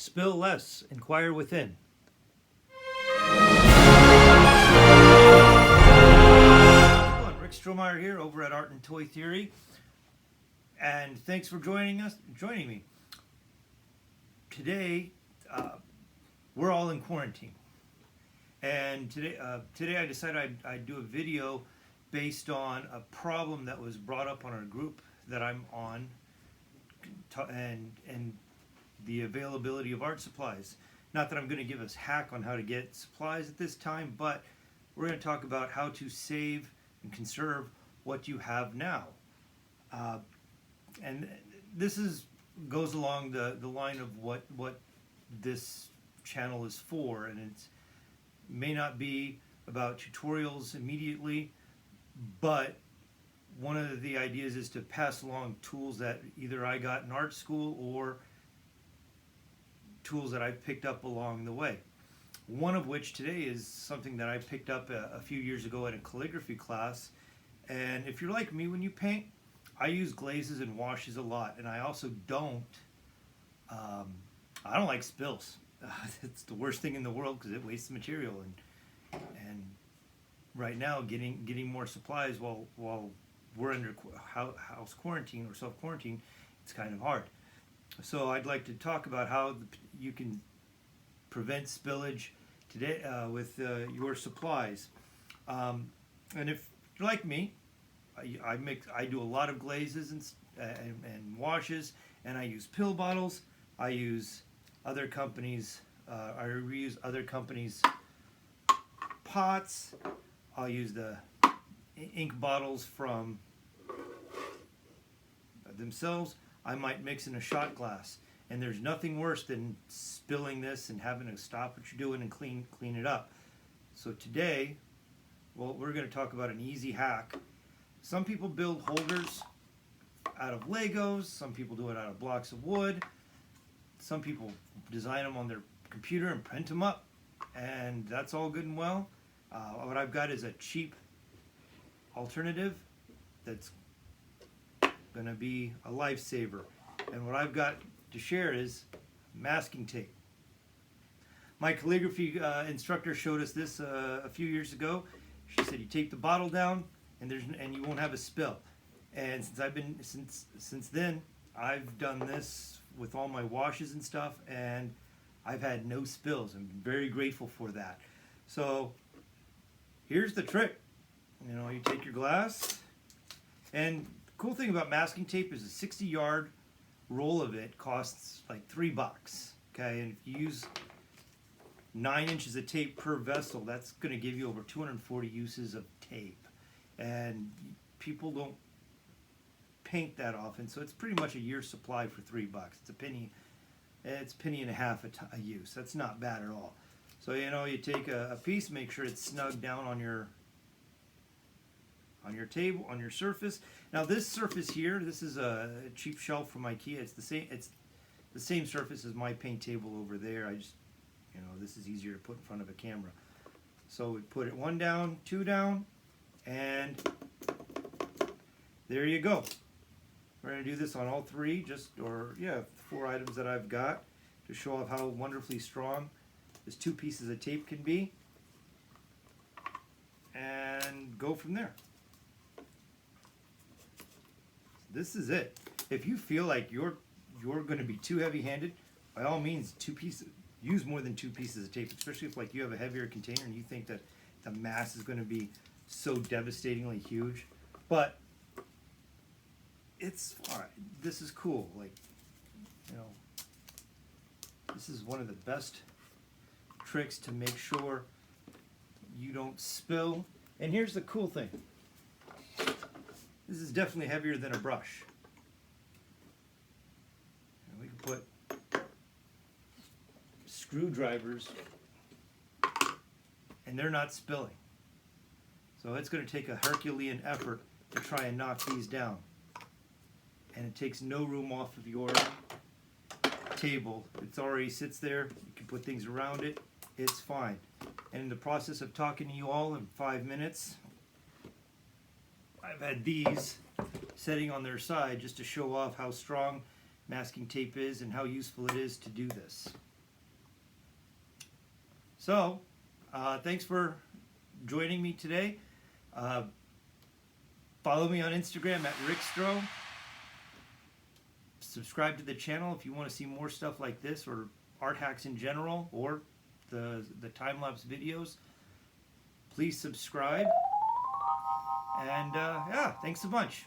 Spill less, inquire within. Rick Strohmeyer here over at Art and Toy Theory, and thanks for joining me. Today, we're all in quarantine, and today I decided I'd do a video based on a problem that was brought up on our group that I'm on, and the availability of art supplies. Not that I'm going to give us a hack on how to get supplies at this time, but we're going to talk about how to save and conserve what you have now. And this goes along the line of what this channel is for, and it may not be about tutorials immediately, but one of the ideas is to pass along tools that either I got in art school or tools that I picked up along the way. One of which today is something that I picked up a few years ago at a calligraphy class. And if you're like me, when you paint, I use glazes and washes a lot, and I also don't like spills. It's the worst thing in the world because it wastes material, and right now getting more supplies while we're under house quarantine or self quarantine, it's kind of hard. So I'd like to talk about how you can prevent spillage today with your supplies. And if you're like me, I do a lot of glazes and washes, and I use pill bottles. I use other companies. I reuse other companies' pots. I'll use the ink bottles from themselves. I might mix in a shot glass, and there's nothing worse than spilling this and having to stop what you're doing and clean it up. So today, well, we're going to talk about an easy hack. Some people build holders out of Legos. Some people do it out of blocks of wood. Some people design them on their computer and print them up, and that's all good and well. What I've got is a cheap alternative that's going to be a lifesaver, and what I've got to share is masking tape. My calligraphy instructor showed us this a few years ago. She said you take the bottle down and you won't have a spill. And since then I've done this with all my washes and stuff, and I've had no spills. I'm very grateful for that. So here's the trick. You take your glass, and cool thing about masking tape is a 60-yard roll of it costs like $3. Okay, and if you use 9 inches of tape per vessel, that's going to give you over 240 uses of tape. And people don't paint that often, so it's pretty much a year's supply for $3. It's a penny. It's $1.50 a use. That's not bad at all. So you take a piece, make sure it's snug down on your table, on your surface. Now this surface here, this is a cheap shelf from IKEA. It's the same surface as my paint table over there. I just, this is easier to put in front of a camera. So we put it 1 down, 2 down, and there you go. We're going to do this on all 3, 4 items that I've got to show off how wonderfully strong this 2 pieces of tape can be, and go from there. This is it. If you feel like you're going to be too heavy-handed, by all means, use more than 2 pieces of tape, especially if you have a heavier container and you think that the mass is going to be so devastatingly huge. But it's all right. This is cool. This is one of the best tricks to make sure you don't spill. And here's the cool thing. This is definitely heavier than a brush. And we can put screwdrivers, and they're not spilling. So it's going to take a Herculean effort to try and knock these down. And it takes no room off of your table. It already sits there. You can put things around it. It's fine. And in the process of talking to you all in 5 minutes, I've had these setting on their side just to show off how strong masking tape is and how useful it is to do this. So, thanks for joining me today. Follow me on Instagram at Rickstro. Subscribe to the channel if you want to see more stuff like this, or art hacks in general, or the time-lapse videos. Please subscribe. And yeah, thanks a bunch.